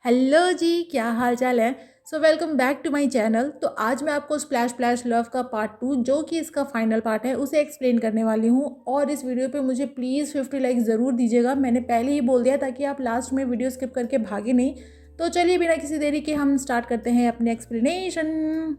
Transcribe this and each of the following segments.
Hello जी, क्या हाल चाल है। Welcome back to my channel. तो आज मैं आपको स्प्लैश स्प्लैश लव का पार्ट 2 जो कि इसका फाइनल पार्ट है उसे एक्सप्लेन करने वाली हूँ। और इस वीडियो पे मुझे प्लीज़ 50 लाइक ज़रूर दीजिएगा। मैंने पहले ही बोल दिया ताकि आप लास्ट में वीडियो स्किप करके भागे नहीं। तो चलिए बिना किसी देरी के हम स्टार्ट करते हैं अपने एक्सप्लेनेशन।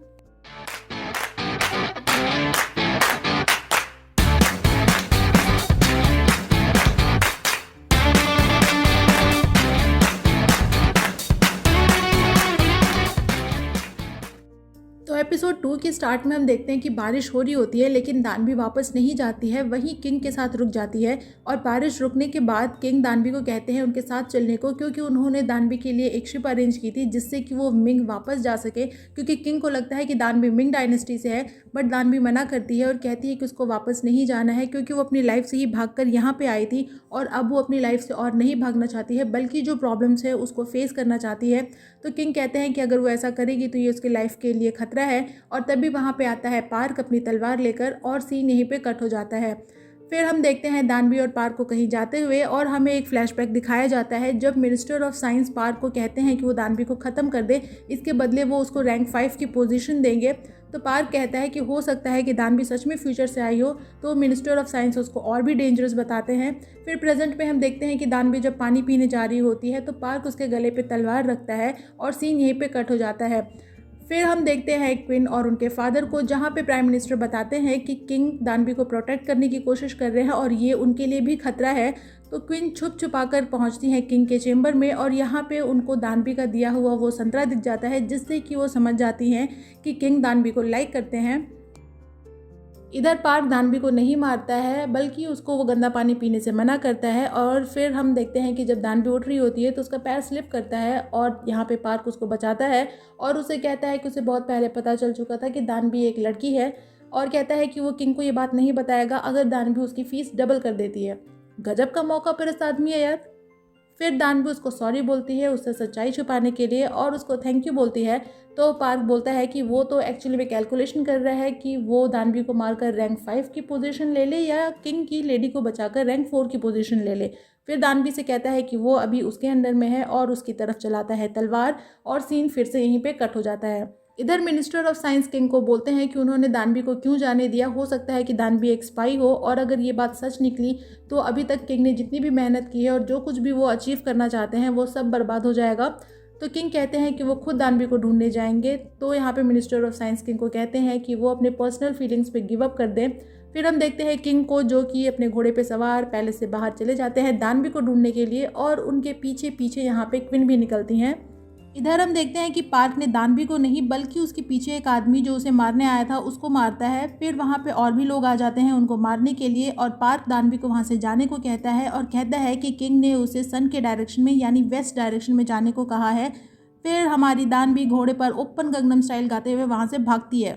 तो एपिसोड 2 के स्टार्ट में हम देखते हैं कि बारिश हो रही होती है लेकिन दानवी वापस नहीं जाती है, वहीं किंग के साथ रुक जाती है। और बारिश रुकने के बाद किंग दानवी को कहते हैं उनके साथ चलने को, क्योंकि उन्होंने दानवी के लिए एक शिप अरेंज की थी जिससे कि वो मिंग वापस जा सके। क्योंकि किंग को लगता है कि दानवी मिंग डायनेस्टी से है, बट दानवी मना करती है और कहती है कि उसको वापस नहीं जाना है क्योंकि वो अपनी लाइफ से ही भाग कर यहाँ पर आई थी और अब वो अपनी लाइफ से और नहीं भागना चाहती है बल्कि जो प्रॉब्लम्स है उसको फेस करना चाहती है। तो किंग कहते हैं कि अगर वो ऐसा करेगी तो ये उसकी लाइफ के लिए खतरा है। और तभी वहाँ पे आता है पार्क अपनी तलवार लेकर और सीन यहीं पे कट हो जाता है। फिर हम देखते हैं दानवी और पार्क को कहीं जाते हुए और हमें एक फ्लैशबैक दिखाया जाता है जब मिनिस्टर ऑफ साइंस पार्क को कहते हैं कि वो दानवी को ख़त्म कर दे, इसके बदले वो उसको रैंक 5 की पोजीशन देंगे। तो पार्क कहता है कि हो सकता है कि दानवी सच में फ्यूचर से आई हो, तो मिनिस्टर ऑफ साइंस उसको और भी डेंजरस बताते हैं। फिर प्रेजेंट में हम देखते हैं कि दानवी जब पानी पीने जा रही होती है तो पार्क उसके गले पे तलवार रखता है और सीन यहीं पे कट हो जाता है। फिर हम देखते हैं क्वीन और उनके फादर को, जहाँ पे प्राइम मिनिस्टर बताते हैं कि किंग दानवी को प्रोटेक्ट करने की कोशिश कर रहे हैं और ये उनके लिए भी खतरा है। तो क्वीन छुप छुपा कर पहुँचती हैं किंग के चेम्बर में और यहाँ पे उनको दानवी का दिया हुआ वो संतरा दिख जाता है जिससे कि वो समझ जाती हैं कि किंग दानवी को लाइक करते हैं। इधर पार्क दानवी को नहीं मारता है बल्कि उसको वो गंदा पानी पीने से मना करता है। और फिर हम देखते हैं कि जब दानवी उठ रही होती है तो उसका पैर स्लिप करता है और यहाँ पे पार्क उसको बचाता है और उसे कहता है कि उसे बहुत पहले पता चल चुका था कि दानवी एक लड़की है और कहता है कि वो किंग को ये बात नहीं बताएगा अगर दानवी उसकी फ़ीस डबल कर देती है। गजब का मौका पर इस आदमी है यार। फिर दानवी उसको सॉरी बोलती है उससे सच्चाई छुपाने के लिए और उसको थैंक यू बोलती है। तो पार्क बोलता है कि वो तो एक्चुअली में कैलकुलेशन कर रहा है कि वो दानवी को मारकर रैंक 5 की पोजीशन ले ले या किंग की लेडी को बचाकर रैंक 4 की पोजीशन ले ले। फिर दानवी से कहता है कि वो अभी उसके अंडर में है और उसकी तरफ चलाता है तलवार और सीन फिर से यहीं पे कट हो जाता है। इधर मिनिस्टर ऑफ साइंस किंग को बोलते हैं कि उन्होंने दानवी को क्यों जाने दिया, हो सकता है कि दानवी एक स्पाई हो और अगर ये बात सच निकली तो अभी तक किंग ने जितनी भी मेहनत की है और जो कुछ भी वो अचीव करना चाहते हैं वो सब बर्बाद हो जाएगा। तो किंग कहते हैं कि वो खुद दानवी को ढूंढने जाएंगे। तो यहाँ पे मिनिस्टर ऑफ साइंस किंग को कहते हैं कि वो अपने पर्सनल फीलिंग्स पे गिव अप कर दें। फिर हम देखते हैं किंग को जो कि अपने घोड़े पे सवार पैलेस से बाहर चले जाते हैं दानवी को ढूंढने के लिए और उनके पीछे पीछे यहाँ पे क्वीन भी निकलती हैं। इधर हम देखते हैं कि पार्क ने दानवी को नहीं बल्कि उसके पीछे एक आदमी जो उसे मारने आया था उसको मारता है। फिर वहाँ पे और भी लोग आ जाते हैं उनको मारने के लिए और पार्क दानवी को वहाँ से जाने को कहता है और कहता है कि किंग ने उसे सन के डायरेक्शन में यानी वेस्ट डायरेक्शन में जाने को कहा है। फिर हमारी दानवी घोड़े पर ओपन गंगनम स्टाइल गाते हुए वहाँ से भागती है।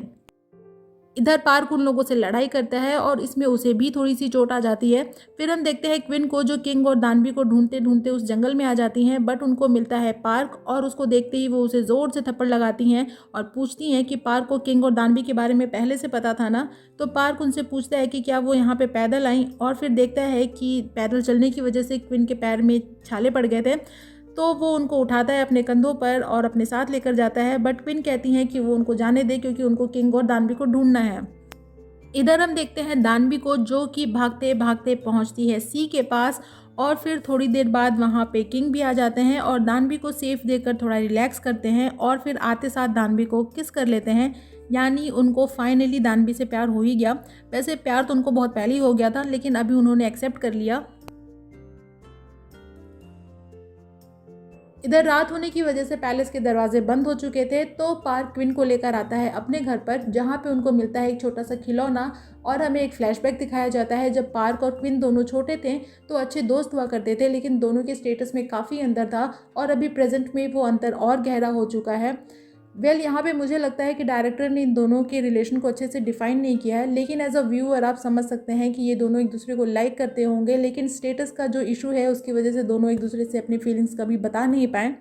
इधर पार्क उन लोगों से लड़ाई करता है और इसमें उसे भी थोड़ी सी चोट आ जाती है। फिर हम देखते हैं क्विन को जो किंग और दानवी को ढूंढते ढूंढते उस जंगल में आ जाती हैं, बट उनको मिलता है पार्क और उसको देखते ही वो उसे ज़ोर से थप्पड़ लगाती हैं और पूछती हैं कि पार्क को किंग और दानवी के बारे में पहले से पता था ना। तो पार्क उनसे पूछता है कि क्या वो यहाँ पे पैदल आई और फिर देखता है कि पैदल चलने की वजह से क्विन के पैर में छाले पड़ गए थे। तो वो उनको उठाता है अपने कंधों पर और अपने साथ लेकर जाता है, बट क्विन कहती हैं कि वो उनको जाने दे क्योंकि उनको किंग और दानवी को ढूंढना है। इधर हम देखते हैं दानवी को जो कि भागते भागते पहुंचती है सी के पास और फिर थोड़ी देर बाद वहां पे किंग भी आ जाते हैं और दानवी को सेफ देकर थोड़ा रिलैक्स करते हैं और फिर आते साथ दानवी को किस कर लेते हैं। यानी उनको फाइनली दानवी से प्यार हो ही गया। वैसे प्यार तो उनको बहुत पहले ही हो गया था लेकिन अभी उन्होंने एक्सेप्ट कर लिया। इधर रात होने की वजह से पैलेस के दरवाजे बंद हो चुके थे। तो पार्क क्वीन को लेकर आता है अपने घर पर जहाँ पे उनको मिलता है एक छोटा सा खिलौना और हमें एक फ्लैशबैक दिखाया जाता है जब पार्क और क्वीन दोनों छोटे थे तो अच्छे दोस्त हुआ करते थे, लेकिन दोनों के स्टेटस में काफ़ी अंतर था और अभी प्रेजेंट में वो अंतर और गहरा हो चुका है। यहाँ पे मुझे लगता है कि डायरेक्टर ने इन दोनों के रिलेशन को अच्छे से डिफाइन नहीं किया है, लेकिन एज अ व्यूअर आप समझ सकते हैं कि ये दोनों एक दूसरे को लाइक करते होंगे, लेकिन स्टेटस का जो इशू है उसकी वजह से दोनों एक दूसरे से अपनी फीलिंग्स कभी बता नहीं पाए।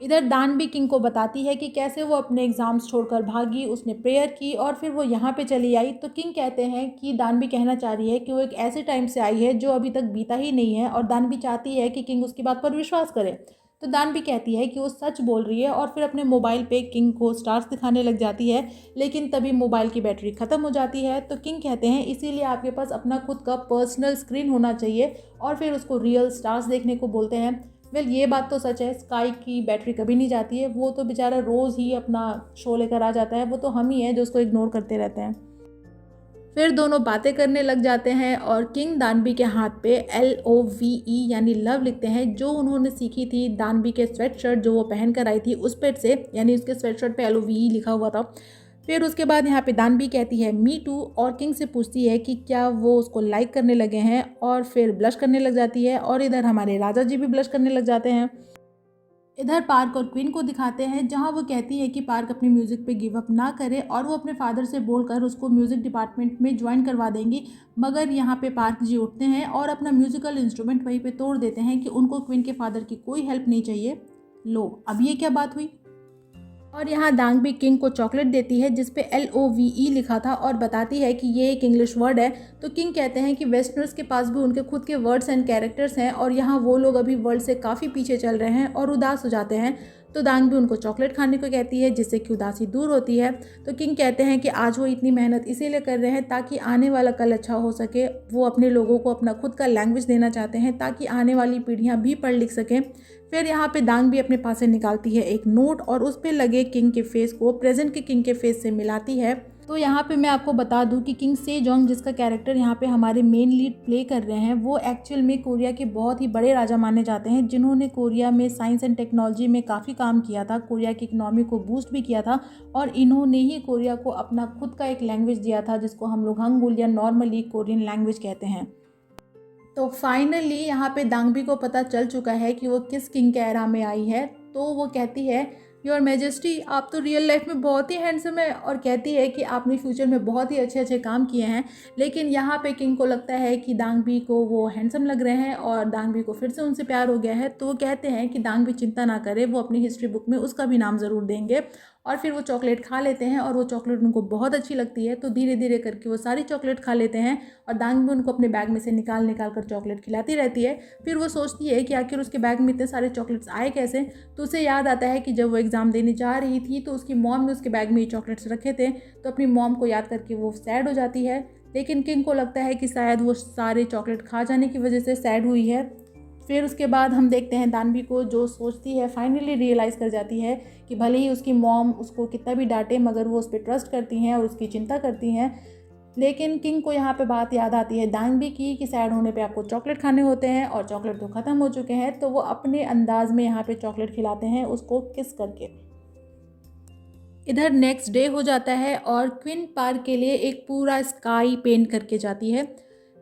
इधर दानवी किंग को बताती है कि कैसे वो अपने एग्ज़ाम्स छोड़कर भागी, उसने प्रेयर की और फिर वो यहाँ पे चली आई। तो किंग कहते हैं कि दानवी कहना चाह रही है कि वो एक ऐसे टाइम से आई है जो अभी तक बीता ही नहीं है और दानवी चाहती है कि किंग उसकी बात पर विश्वास करे। तो दानवी कहती है कि वो सच बोल रही है और फिर अपने मोबाइल पे किंग को स्टार्स दिखाने लग जाती है, लेकिन तभी मोबाइल की बैटरी ख़त्म हो जाती है। तो किंग कहते हैं इसीलिए आपके पास अपना खुद का पर्सनल स्क्रीन होना चाहिए, और फिर उसको रियल स्टार्स देखने को बोलते हैं। ये बात तो सच है, स्काई की बैटरी कभी नहीं जाती है, वो तो बेचारा रोज़ ही अपना शो लेकर आ जाता है, वो तो हम ही हैं जो उसको इग्नोर करते रहते हैं। फिर दोनों बातें करने लग जाते हैं और किंग दानवी के हाथ पे LOVE यानी लव लिखते हैं, जो उन्होंने सीखी थी दानवी के स्वेट शर्ट जो वो पहन कर आई थी उस पर से, यानी उसके स्वेट शर्ट पे LOVE लिखा हुआ था। फिर उसके बाद यहाँ पे दानवी कहती है मी टू, और किंग से पूछती है कि क्या वो उसको लाइक करने लगे हैं, और फिर ब्लश करने लग जाती है। और इधर हमारे राजा जी भी ब्लश करने लग जाते हैं। इधर पार्क और क्वीन को दिखाते हैं, जहां वो कहती है कि पार्क अपनी म्यूज़िक पे गिव अप ना करे और वो अपने फादर से बोलकर उसको म्यूज़िक डिपार्टमेंट में ज्वाइन करवा देंगी। मगर यहाँ पे पार्क जी उठते हैं और अपना म्यूज़िकल इंस्ट्रूमेंट वहीं पे तोड़ देते हैं कि उनको क्वीन के फादर की कोई हेल्प नहीं चाहिए। लो, अब ये क्या बात हुई। और यहाँ दांग भी किंग को चॉकलेट देती है जिस पे LOVE लिखा था, और बताती है कि ये एक इंग्लिश वर्ड है। तो किंग कहते हैं कि वेस्टर्नर्स के पास भी उनके खुद के वर्ड्स एंड कैरेक्टर्स हैं, और यहाँ वो लोग अभी वर्ल्ड से काफ़ी पीछे चल रहे हैं और उदास हो जाते हैं। तो दांग भी उनको चॉकलेट खाने को कहती है जिससे कि उदासी दूर होती है। तो किंग कहते हैं कि आज वो इतनी मेहनत इसीलिए कर रहे हैं ताकि आने वाला कल अच्छा हो सके। वो अपने लोगों को अपना खुद का लैंग्वेज देना चाहते हैं ताकि आने वाली पीढ़ियाँ भी पढ़ लिख सकें। फिर यहाँ पे दांग भी अपने पास से निकालती है एक नोट और उस पे लगे किंग के फेस को प्रेजेंट के किंग के फेस से मिलाती है। तो यहाँ पे मैं आपको बता दूँ कि किंग सेजोंग जिसका कैरेक्टर यहाँ पे हमारे मेन लीड प्ले कर रहे हैं, वो एक्चुअल में कोरिया के बहुत ही बड़े राजा माने जाते हैं, जिन्होंने कोरिया में साइंस एंड टेक्नोलॉजी में काफ़ी काम किया था, कोरिया की इकनॉमी को बूस्ट भी किया था, और इन्होंने ही कोरिया को अपना खुद का एक लैंग्वेज दिया था जिसको हम लोग हंगुल या नॉर्मली कोरियन लैंग्वेज कहते हैं। तो फाइनली यहाँ पे दांगबी को पता चल चुका है कि वो किस किंग के एरा में आई है। तो वो कहती है योर मैजेस्टी, आप तो रियल लाइफ में बहुत ही हैंडसम है, और कहती है कि आपने फ्यूचर में बहुत ही अच्छे अच्छे काम किए हैं। लेकिन यहाँ पे किंग को लगता है कि दांगबी को वो हैंडसम लग रहे हैं और दांगबी को फिर से उनसे प्यार हो गया है। तो वो कहते हैं कि दांगबी चिंता ना करे, वो अपनी हिस्ट्री बुक में उसका भी नाम ज़रूर देंगे। और फिर वो चॉकलेट खा लेते हैं और वो चॉकलेट उनको बहुत अच्छी लगती है। तो धीरे धीरे करके वो सारी चॉकलेट खा लेते हैं और दांग भी उनको अपने बैग में से निकाल निकाल कर चॉकलेट खिलाती रहती है। फिर वो सोचती है कि आखिर उसके बैग में इतने सारे चॉकलेट्स आए कैसे। तो उसे याद आता है कि जब वो एग्ज़ाम देने जा रही थी तो उसकी मॉम ने उसके बैग में ये चॉकलेट्स रखे थे। तो अपनी मॉम को याद करके वो सैड हो जाती है। लेकिन किंग को लगता है कि शायद वो सारे चॉकलेट खा जाने की वजह से सैड हुई है। फिर उसके बाद हम देखते हैं दानवी को, जो सोचती है, फाइनली रियलाइज़ कर जाती है कि भले ही उसकी मॉम उसको कितना भी डांटे मगर वो उस पर ट्रस्ट करती हैं और उसकी चिंता करती हैं। लेकिन किंग को यहाँ पे बात याद आती है दानवी की कि सैड होने पे आपको चॉकलेट खाने होते हैं, और चॉकलेट तो ख़त्म हो चुके हैं। तो वो अपने अंदाज में यहाँ पे चॉकलेट खिलाते हैं उसको किस करके। इधर नेक्स्ट डे हो जाता है और क्वीन पार्क के लिए एक पूरा स्काई पेंट करके जाती है।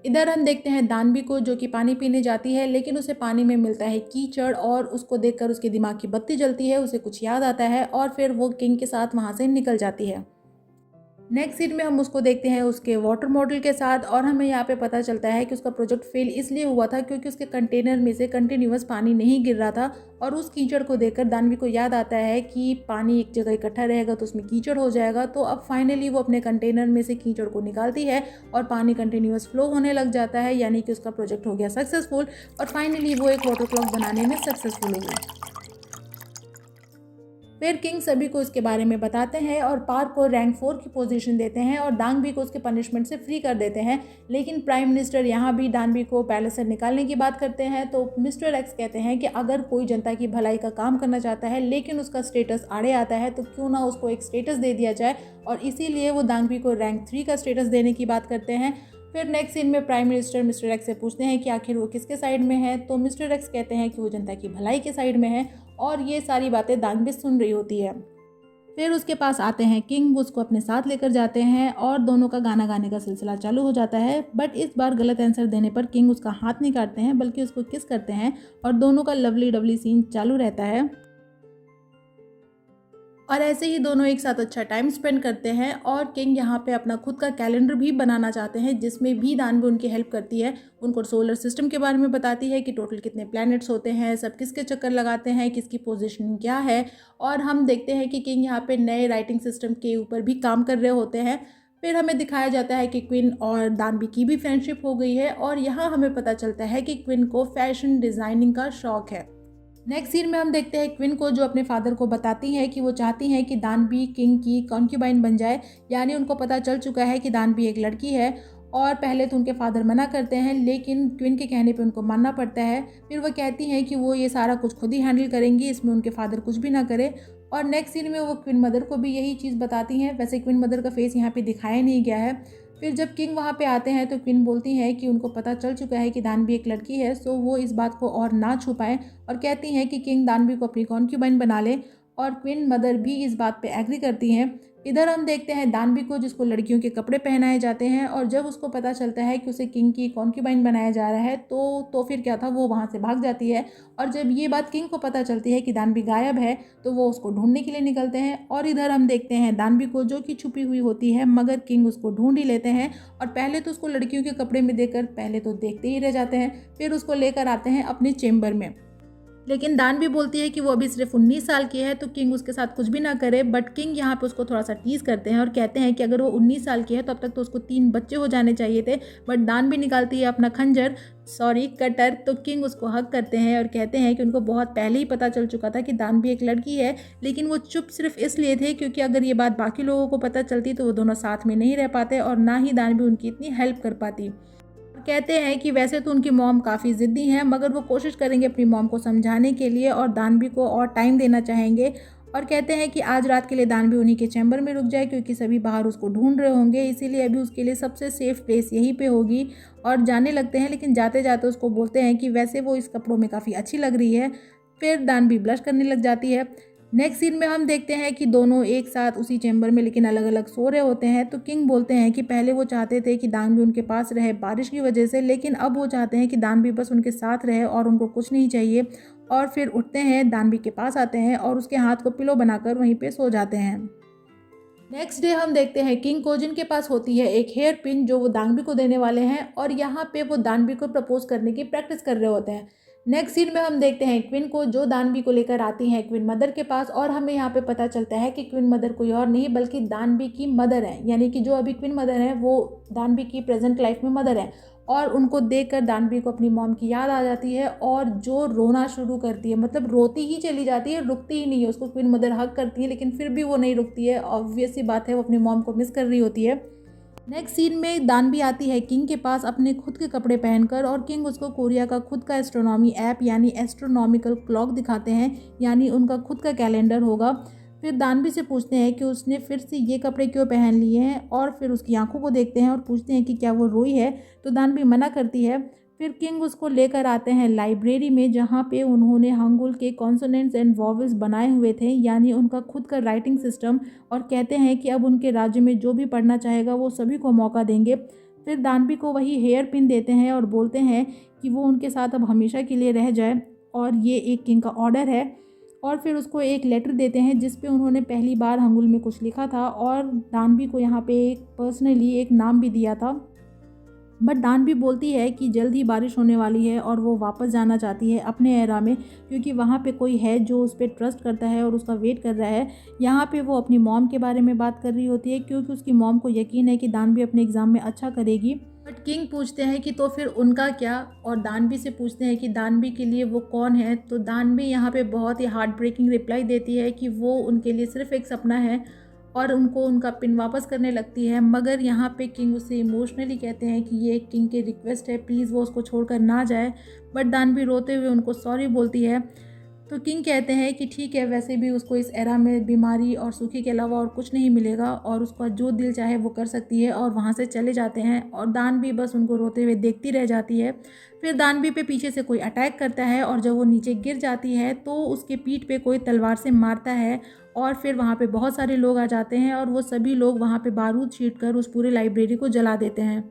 इधर हम देखते हैं दानवी को, जो कि पानी पीने जाती है, लेकिन उसे पानी में मिलता है कीचड़, और उसको देखकर उसके दिमाग की बत्ती जलती है, उसे कुछ याद आता है और फिर वो किंग के साथ वहाँ से निकल जाती है। नेक्स्ट सीन में हम उसको देखते हैं उसके वाटर मॉडल के साथ, और हमें यहाँ पे पता चलता है कि उसका प्रोजेक्ट फेल इसलिए हुआ था क्योंकि उसके कंटेनर में से कंटिन्यूअस पानी नहीं गिर रहा था। और उस कीचड़ को देखकर दानवी को याद आता है कि पानी एक जगह इकट्ठा रहेगा तो उसमें कीचड़ हो जाएगा। तो अब फाइनली वो अपने कंटेनर में से कीचड़ को निकालती है और पानी कंटिन्यूअस फ्लो होने लग जाता है, यानी कि उसका प्रोजेक्ट हो गया सक्सेसफुल, और फाइनली वो एक वाटर क्लॉक बनाने में सक्सेसफुल हो गई। फिर किंग सभी को इसके बारे में बताते हैं और पार्क को रैंक 4 की पोजीशन देते हैं और दांगबी को उसके पनिशमेंट से फ्री कर देते हैं। लेकिन प्राइम मिनिस्टर यहाँ भी दानवी को पैलेस से निकालने की बात करते हैं। तो मिस्टर एक्स कहते हैं कि अगर कोई जनता की भलाई का काम करना चाहता है लेकिन उसका स्टेटस आड़े आता है तो क्यों ना उसको एक स्टेटस दे दिया जाए, और इसीलिए वो दांगबी को रैंक 3 का स्टेटस देने की बात करते हैं। फिर नेक्स्ट सीन में प्राइम मिनिस्टर मिस्टर एक्स से पूछते हैं कि आखिर वो किसके साइड में है। तो मिस्टर एक्स कहते हैं कि वो जनता की भलाई के साइड में है, और ये सारी बातें दानवी सुन रही होती है। फिर उसके पास आते हैं किंग, वो उसको अपने साथ लेकर जाते हैं और दोनों का गाना गाने का सिलसिला चालू हो जाता है। बट इस बार गलत आंसर देने पर किंग उसका हाथ नहीं काटते हैं बल्कि उसको किस करते हैं, और दोनों का लवली डवली सीन चालू रहता है। और ऐसे ही दोनों एक साथ अच्छा टाइम स्पेंड करते हैं। और किंग यहाँ पे अपना खुद का कैलेंडर भी बनाना चाहते हैं जिसमें भी दानवी उनकी हेल्प करती है, उनको सोलर सिस्टम के बारे में बताती है कि टोटल कितने प्लैनेट्स होते हैं, सब किसके चक्कर लगाते हैं, किसकी पोजीशन क्या है। और हम देखते हैं कि किंग यहाँ पे नए राइटिंग सिस्टम के ऊपर भी काम कर रहे होते हैं। फिर हमें दिखाया जाता है कि क्वीन और दानवी की भी फ्रेंडशिप हो गई है, और यहाँ हमें पता चलता है कि क्वीन को फैशन डिज़ाइनिंग का शौक़ है। नेक्स्ट सीन में हम देखते हैं क्विन को, जो अपने फादर को बताती है कि वो चाहती हैं कि दानवी किंग की कॉन्क्यूबाइन बन जाए, यानी उनको पता चल चुका है कि दानवी एक लड़की है। और पहले तो उनके फादर मना करते हैं, लेकिन क्विन के कहने पे उनको मानना पड़ता है। फिर वो कहती हैं कि वो ये सारा कुछ खुद ही हैंडल करेंगी, इसमें उनके फादर कुछ भी ना करे। और नेक्स्ट सीन में वो क्विन मदर को भी यही चीज़ बताती हैं। वैसे क्विन मदर का फेस यहाँ पे दिखाया नहीं गया है। फिर जब किंग वहाँ पे आते हैं तो क्वीन बोलती है कि उनको पता चल चुका है कि दानवी एक लड़की है, सो वो इस बात को और ना छुपाएं और कहती हैं कि किंग दानवी को अपनी कॉन्क्यूबाइन बना ले। और क्वीन मदर भी इस बात पे एग्री करती हैं। इधर हम देखते हैं दानवी को, जिसको लड़कियों के कपड़े पहनाए जाते हैं, और जब उसको पता चलता है कि उसे किंग की कॉन्क्यूबाइन बनाया जा रहा है तो फिर क्या था, वो वहाँ से भाग जाती है। और जब ये बात किंग को पता चलती है कि दानवी गायब है तो वो उसको ढूंढने के लिए निकलते हैं। और इधर हम देखते हैं दानवी को, जो कि छुपी हुई होती है, मगर किंग उसको ढूंढ ही लेते हैं। और पहले तो उसको लड़कियों के कपड़े में देखकर पहले तो देखते ही रह जाते हैं, फिर उसको लेकर आते हैं अपने चेम्बर में। लेकिन दानवी बोलती है कि वो अभी सिर्फ 19 साल की है, तो किंग उसके साथ कुछ भी ना करे। बट किंग यहाँ पे उसको थोड़ा सा टीज करते हैं और कहते हैं कि अगर वो 19 साल की है तो अब तक तो उसको 3 बच्चे हो जाने चाहिए थे। बट दानवी निकालती है अपना खंजर, सॉरी कटर, तो किंग उसको हक करते हैं और कहते हैं कि उनको बहुत पहले ही पता चल चुका था कि दानवी एक लड़की है, लेकिन वो चुप सिर्फ इसलिए थे क्योंकि अगर ये बात बाकी लोगों को पता चलती तो वो दोनों साथ में नहीं रह पाते और ना ही दानवी उनकी इतनी हेल्प कर पाती। कहते हैं कि वैसे तो उनकी मॉम काफ़ी ज़िद्दी हैं, मगर वो कोशिश करेंगे अपनी मॉम को समझाने के लिए और दानवी को और टाइम देना चाहेंगे। और कहते हैं कि आज रात के लिए दानवी उन्हीं के चैम्बर में रुक जाए, क्योंकि सभी बाहर उसको ढूंढ रहे होंगे, इसीलिए अभी उसके लिए सबसे सेफ प्लेस यहीं पे होगी। और जाने लगते हैं, लेकिन जाते जाते उसको बोलते हैं कि वैसे वो इस कपड़ों में काफ़ी अच्छी लग रही है। फिर दानवी ब्लश करने लग जाती है। नेक्स्ट सीन में हम देखते हैं कि दोनों एक साथ उसी चैम्बर में लेकिन अलग अलग सो रहे होते हैं। तो किंग बोलते हैं कि पहले वो चाहते थे कि दानवी उनके पास रहे बारिश की वजह से, लेकिन अब वो चाहते हैं कि दानवी बस उनके साथ रहे और उनको कुछ नहीं चाहिए। और फिर उठते हैं, दानवी के पास आते हैं और उसके हाथ को पिलो बनाकर वहीं पे सो जाते हैं। नेक्स्ट डे हम देखते हैं किंग को, जिनके पास होती है एक हेयर पिन जो वो दानवी को देने वाले हैं, और यहाँ पे वो दानवी को प्रपोज करने की प्रैक्टिस कर रहे होते हैं। नेक्स्ट सीन में हम देखते हैं क्वीन को, जो दानवी को लेकर आती हैं क्वीन मदर के पास, और हमें यहाँ पे पता चलता है कि क्वीन मदर कोई और नहीं बल्कि दानवी की मदर है, यानी कि जो अभी क्वीन मदर है वो दानवी की प्रेजेंट लाइफ में मदर है। और उनको देखकर दानवी को अपनी मॉम की याद आ जाती है और जो रोना शुरू करती है, मतलब रोती ही चली जाती है, रुकती ही नहीं है। उसको क्वीन मदर हग करती है लेकिन फिर भी वो नहीं रुकती है, ऑब्वियस सी बात है, वो अपनी मॉम को मिस कर रही होती है। नेक्स्ट सीन में दानवी आती है किंग के पास अपने खुद के कपड़े पहनकर, और किंग उसको कोरिया का खुद का एस्ट्रोनॉमी ऐप यानी एस्ट्रोनॉमिकल क्लॉक दिखाते हैं, यानी उनका खुद का कैलेंडर होगा। फिर दानवी से पूछते हैं कि उसने फिर से ये कपड़े क्यों पहन लिए हैं, और फिर उसकी आंखों को देखते हैं और पूछते हैं कि क्या वो रोई है, तो दानवी मना करती है। फिर किंग उसको लेकर आते हैं लाइब्रेरी में, जहाँ पे उन्होंने हंगुल के कॉन्सोनेंट्स एंड वॉवेल्स बनाए हुए थे, यानी उनका खुद का राइटिंग सिस्टम, और कहते हैं कि अब उनके राज्य में जो भी पढ़ना चाहेगा वो सभी को मौका देंगे। फिर दानवी को वही हेयर पिन देते हैं और बोलते हैं कि वो उनके साथ अब हमेशा के लिए रह जाए, और ये एक किंग का ऑर्डर है। और फिर उसको एक लेटर देते हैं जिस पे उन्होंने पहली बार हंगुल में कुछ लिखा था, और दानवी को यहाँ पे एक पर्सनली एक नाम भी दिया था। बट दानवी बोलती है कि जल्द ही बारिश होने वाली है और वो वापस जाना चाहती है अपने एरा में, क्योंकि वहाँ पे कोई है जो उस पर ट्रस्ट करता है और उसका वेट कर रहा है। यहाँ पे वो अपनी मॉम के बारे में बात कर रही होती है, क्योंकि उसकी मॉम को यकीन है कि दानवी अपने एग्ज़ाम में अच्छा करेगी। बट किंग पूछते हैं कि तो फिर उनका क्या, और दानवी से पूछते हैं कि दानवी के लिए वो कौन है। तो दानवी यहाँ पे बहुत ही हार्ट ब्रेकिंग रिप्लाई देती है कि वो उनके लिए सिर्फ एक सपना है, और उनको उनका पिन वापस करने लगती है। मगर यहाँ पे किंग उससे इमोशनली कहते हैं कि ये किंग की रिक्वेस्ट है, प्लीज़ वो उसको छोड़कर ना जाए। बट दानवी रोते हुए उनको सॉरी बोलती है। तो किंग कहते हैं कि ठीक है, वैसे भी उसको इस एरा में बीमारी और सुखी के अलावा और कुछ नहीं मिलेगा, और उसका जो दिल चाहे वो कर सकती है, और वहाँ से चले जाते हैं। और दानवी बस उनको रोते हुए देखती रह जाती है। फिर दानवी पे पीछे से कोई अटैक करता है, और जब वो नीचे गिर जाती है तो उसके पीठ पे कोई तलवार से मारता है, और फिर वहाँ पे बहुत सारे लोग आ जाते हैं, और वो सभी लोग वहाँ पे बारूद छींट कर उस पूरे लाइब्रेरी को जला देते हैं।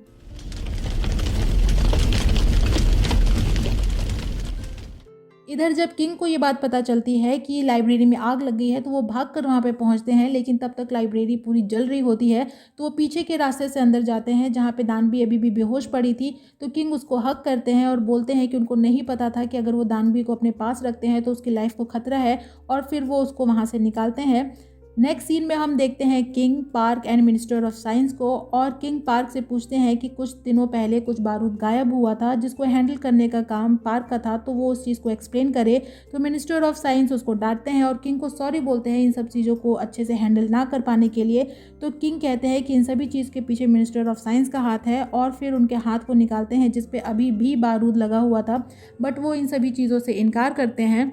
इधर जब किंग को ये बात पता चलती है कि लाइब्रेरी में आग लग गई है, तो वो भागकर वहाँ पे पहुँचते हैं, लेकिन तब तक लाइब्रेरी पूरी जल रही होती है। तो वो पीछे के रास्ते से अंदर जाते हैं, जहाँ पे दानवी अभी भी बेहोश पड़ी थी। तो किंग उसको हक करते हैं और बोलते हैं कि उनको नहीं पता था कि अगर वो दानवी को अपने पास रखते हैं तो उसकी लाइफ को खतरा है, और फिर वो उसको वहाँ से निकालते हैं। नेक्स्ट सीन में हम देखते हैं king, park and minister of science को, और किंग पार्क से पूछते हैं कि कुछ दिनों पहले कुछ बारूद गायब हुआ था जिसको हैंडल करने का काम पार्क का था, तो वो उस चीज़ को एक्सप्लेन करे। तो मिनिस्टर ऑफ साइंस उसको डांटते हैं और किंग को सॉरी बोलते हैं इन सब चीज़ों को अच्छे से हैंडल ना कर पाने के लिए। तो किंग कहते हैं कि इन सभी चीज़ के पीछे मिनिस्टर ऑफ साइंस का हाथ है, और फिर उनके हाथ को निकालते हैं जिस पे अभी भी बारूद लगा हुआ था, बट वो इन सभी चीज़ों से इनकार करते हैं।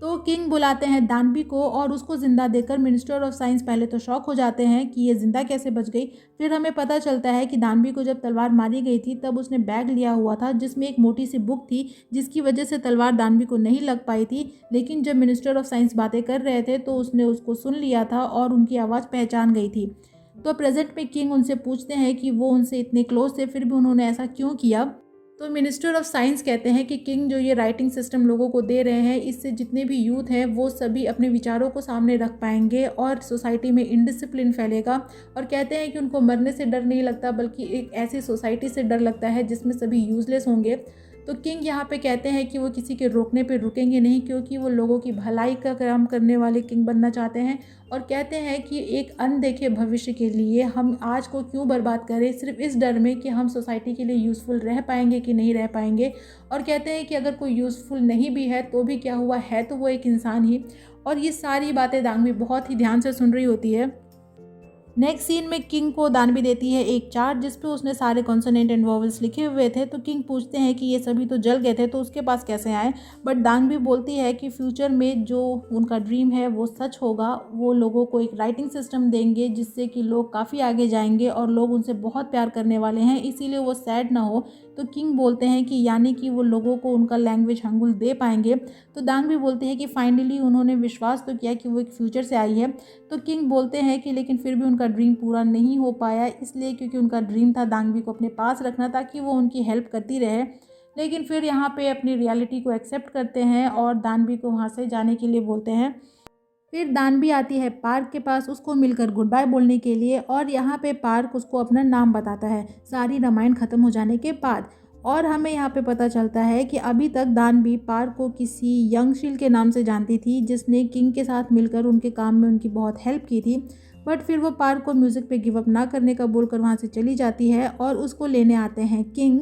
तो किंग बुलाते हैं दानवी को और उसको ज़िंदा देखकर मिनिस्टर ऑफ साइंस पहले तो शॉक हो जाते हैं कि ये ज़िंदा कैसे बच गई। फिर हमें पता चलता है कि दानवी को जब तलवार मारी गई थी तब उसने बैग लिया हुआ था जिसमें एक मोटी सी बुक थी, जिसकी वजह से तलवार दानवी को नहीं लग पाई थी। लेकिन जब मिनिस्टर ऑफ साइंस बातें कर रहे थे तो उसने उसको सुन लिया था और उनकी आवाज़ पहचान गई थी। तो प्रेजेंट में किंग उनसे पूछते हैं कि वो उनसे इतने क्लोज थे फिर भी उन्होंने ऐसा क्यों किया। तो मिनिस्टर ऑफ साइंस कहते हैं कि किंग जो ये राइटिंग सिस्टम लोगों को दे रहे हैं, इससे जितने भी यूथ हैं वो सभी अपने विचारों को सामने रख पाएंगे और सोसाइटी में इनडिसिप्लिन फैलेगा। और कहते हैं कि उनको मरने से डर नहीं लगता बल्कि एक ऐसी सोसाइटी से डर लगता है जिसमें सभी यूजलेस होंगे। तो किंग यहाँ पे कहते हैं कि वो किसी के रोकने पे रुकेंगे नहीं, क्योंकि वो लोगों की भलाई का काम करने वाले किंग बनना चाहते हैं। और कहते हैं कि एक अनदेखे भविष्य के लिए हम आज को क्यों बर्बाद करें सिर्फ इस डर में कि हम सोसाइटी के लिए यूज़फुल रह पाएंगे कि नहीं रह पाएंगे। और कहते हैं कि अगर कोई यूज़फुल नहीं भी है तो भी क्या हुआ, है तो वो एक इंसान ही। और ये सारी बातें दानवी बहुत ही ध्यान से सुन रही होती है। नेक्स्ट सीन में किंग को दानवी देती है एक चार्ट जिस पे उसने सारे कॉन्सोनेंट एंड वॉवल्स लिखे हुए थे। तो किंग पूछते हैं कि ये सभी तो जल गए थे तो उसके पास कैसे आए, बट दानवी बोलती है कि फ्यूचर में जो उनका ड्रीम है वो सच होगा। वो लोगों को एक राइटिंग सिस्टम देंगे जिससे कि लोग काफ़ी आगे जाएंगे और लोग उनसे बहुत प्यार करने वाले हैं, इसीलिए वो सैड ना हो। तो किंग बोलते हैं कि यानी कि वो लोगों को उनका लैंग्वेज हंगुल दे पाएंगे। तो दानवी बोलते हैं कि फाइनली उन्होंने विश्वास तो किया कि वो एक फ्यूचर से आई है। तो किंग बोलते हैं कि लेकिन फिर भी उनका ड्रीम पूरा नहीं हो पाया, इसलिए क्योंकि उनका ड्रीम था दानवी को अपने पास रखना ताकि वो उनकी हेल्प करती रहे। लेकिन फिर यहाँ पे अपनी रियलिटी को एक्सेप्ट करते हैं और दानवी को वहाँ से जाने के लिए बोलते हैं। फिर दानवी आती है पार्क के पास उसको मिलकर गुड बाय बोलने के लिए, और यहाँ पे पार्क उसको अपना नाम बताता है सारी रामायण ख़त्म हो जाने के बाद। और हमें यहाँ पे पता चलता है कि अभी तक दानवी पार्क को किसी यंगशील के नाम से जानती थी जिसने किंग के साथ मिलकर उनके काम में उनकी बहुत हेल्प की थी। बट फिर वो पार्क को म्यूज़िक पे गिव अप ना करने का बोलकर वहाँ से चली जाती है और उसको लेने आते हैं किंग।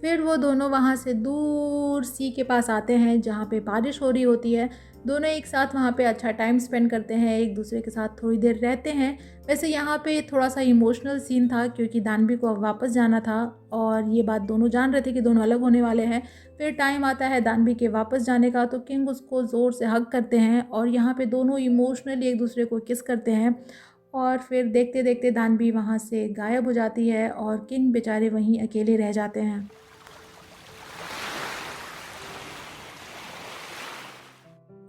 फिर वो दोनों वहाँ से दूर सी के पास आते हैं जहाँ पे बारिश हो रही होती है। दोनों एक साथ वहाँ पे अच्छा टाइम स्पेंड करते हैं, एक दूसरे के साथ थोड़ी देर रहते हैं। वैसे यहाँ पे थोड़ा सा इमोशनल सीन था क्योंकि दानवी को अब वापस जाना था और ये बात दोनों जान रहे थे कि दोनों अलग होने वाले हैं। फिर टाइम आता है दानवी के वापस जाने का, तो किंग उसको ज़ोर से हग करते हैं और यहाँ पे दोनों इमोशनली एक दूसरे को किस करते हैं। और फिर देखते देखते दानवी वहाँ से गायब हो जाती है और किंग बेचारे वहीं अकेले रह जाते हैं।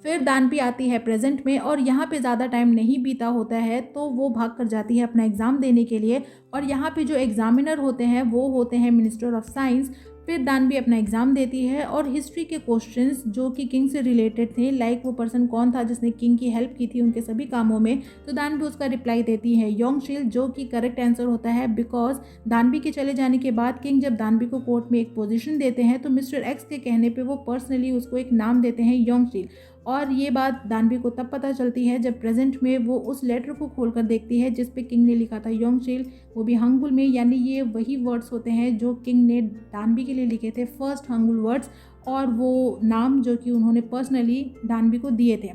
फिर दानवी आती है प्रेजेंट में और यहाँ पे ज़्यादा टाइम नहीं बीता होता है तो वो भाग कर जाती है अपना एग्ज़ाम देने के लिए। और यहाँ पे जो एग्ज़ामिनर होते हैं वो होते हैं मिनिस्टर ऑफ साइंस। फिर दानवी अपना एग्ज़ाम देती है और हिस्ट्री के क्वेश्चंस जो कि किंग से रिलेटेड थे, लाइक वो पर्सन कौन था जिसने किंग की हेल्प की थी उनके सभी कामों में, तो दानवी उसका रिप्लाई देती है योंगशील, जो कि करेक्ट आंसर होता है। बिकॉज दानवी के चले जाने के बाद किंग जब दानवी को कोर्ट में एक पोजीशन देते हैं तो मिस्टर एक्स के कहने पे वो पर्सनली उसको एक नाम देते हैं योंगशील। और ये बात दानवी को तब पता चलती है जब प्रेजेंट में वो उस लेटर को खोलकर देखती है जिस पे किंग ने लिखा था योंगशील, वो भी हंगुल में। यानी ये वही वर्ड्स होते हैं जो किंग ने दानवी के लिए लिखे थे, फर्स्ट हंगुल वर्ड्स, और वो नाम जो कि उन्होंने पर्सनली दानवी को दिए थे।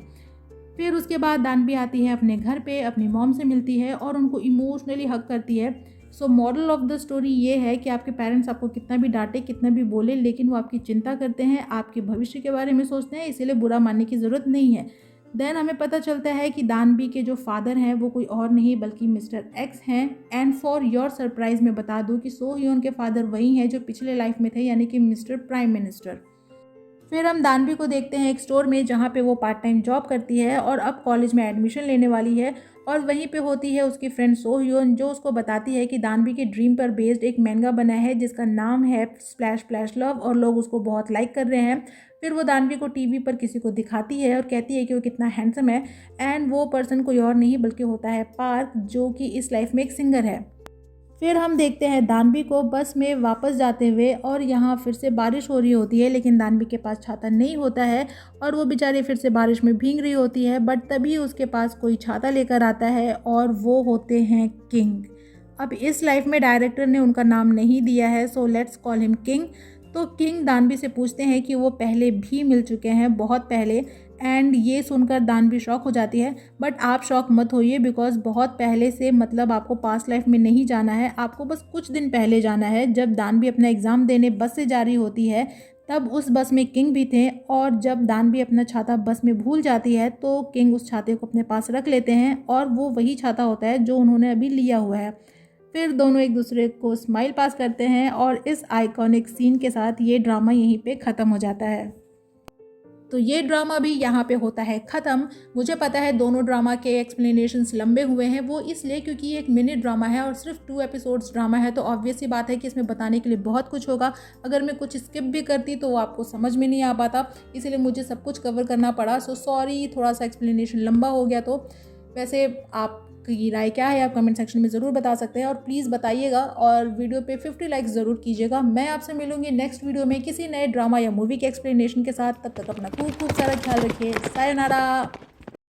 फिर उसके बाद दानवी आती है अपने घर पे, अपनी मॉम से मिलती है और उनको इमोशनली हग करती है। So moral of the story ये है कि आपके पेरेंट्स आपको कितना भी डांटे, कितना भी बोले, लेकिन वो आपकी चिंता करते हैं, आपके भविष्य के बारे में सोचते हैं, इसीलिए बुरा मानने की ज़रूरत नहीं है। देन हमें पता चलता है कि दानवी के जो फादर हैं वो कोई और नहीं बल्कि मिस्टर एक्स हैं। एंड फॉर योर सरप्राइज मैं बता दूं कि सो ह्योन के फादर वही हैं जो पिछले लाइफ में थे, यानी कि मिस्टर प्राइम मिनिस्टर। फिर हम दानवी को देखते हैं एक स्टोर में जहाँ पे वो पार्ट टाइम जॉब करती है और अब कॉलेज में एडमिशन लेने वाली है। और वहीं पे होती है उसकी फ्रेंड सो ह्योन जो उसको बताती है कि दानवी के ड्रीम पर बेस्ड एक मैंगा बना है जिसका नाम है स्प्लैश स्प्लैश लव और लोग उसको बहुत लाइक कर रहे हैं। फिर वो दानवी को टीवी पर किसी को दिखाती है और कहती है कि वो कितना हैंडसम है। एंड वो पर्सन कोई और नहीं बल्कि होता है पार्क, जो कि इस लाइफ में एक सिंगर है। फिर हम देखते हैं दानवी को बस में वापस जाते हुए, और यहाँ फिर से बारिश हो रही होती है लेकिन दानवी के पास छाता नहीं होता है और वो बेचारी फिर से बारिश में भीग रही होती है। बट तभी उसके पास कोई छाता लेकर आता है और वो होते हैं किंग। अब इस लाइफ में डायरेक्टर ने उनका नाम नहीं दिया है, so let's call him king. तो किंग दानवी से पूछते हैं कि वो पहले भी मिल चुके हैं, बहुत पहले। एंड ये सुनकर दानवी शॉक हो जाती है। बट आप शॉक मत होइए, बिकॉज बहुत पहले से मतलब आपको पास्ट लाइफ में नहीं जाना है, आपको बस कुछ दिन पहले जाना है। जब दानवी अपना एग्ज़ाम देने बस से जा रही होती है तब उस बस में किंग भी थे, और जब दानवी अपना छाता बस में भूल जाती है तो किंग उस छाते को अपने पास रख लेते हैं, और वो वही छाता होता है जो उन्होंने अभी लिया हुआ है। फिर दोनों एक दूसरे को स्माइल पास करते हैं और इस आइकॉनिक सीन के साथ ये ड्रामा यहीं पे ख़त्म हो जाता है। तो ये ड्रामा भी यहाँ पे होता है ख़त्म। मुझे पता है दोनों ड्रामा के एक्सप्लेनेशंस लंबे हुए हैं, वो इसलिए क्योंकि ये एक मिनी ड्रामा है और सिर्फ 2 एपिसोड्स ड्रामा है, तो ऑब्वियस सी बात है कि इसमें बताने के लिए बहुत कुछ होगा। अगर मैं कुछ स्किप भी करती तो वो आपको समझ में नहीं आ पाता, इसीलिए मुझे सब कुछ कवर करना पड़ा। सो सॉरी, थोड़ा सा एक्सप्लेनेशन लंबा हो गया। तो वैसे आपकी राय क्या है आप कमेंट सेक्शन में ज़रूर बता सकते हैं, और प्लीज़ बताइएगा, और वीडियो पे 50 लाइक्स ज़रूर कीजिएगा। मैं आपसे मिलूंगी नेक्स्ट वीडियो में किसी नए ड्रामा या मूवी के एक्सप्लेनेशन के साथ। तब तक अपना खूब खूब सारा ख्याल रखिए। सायोनारा।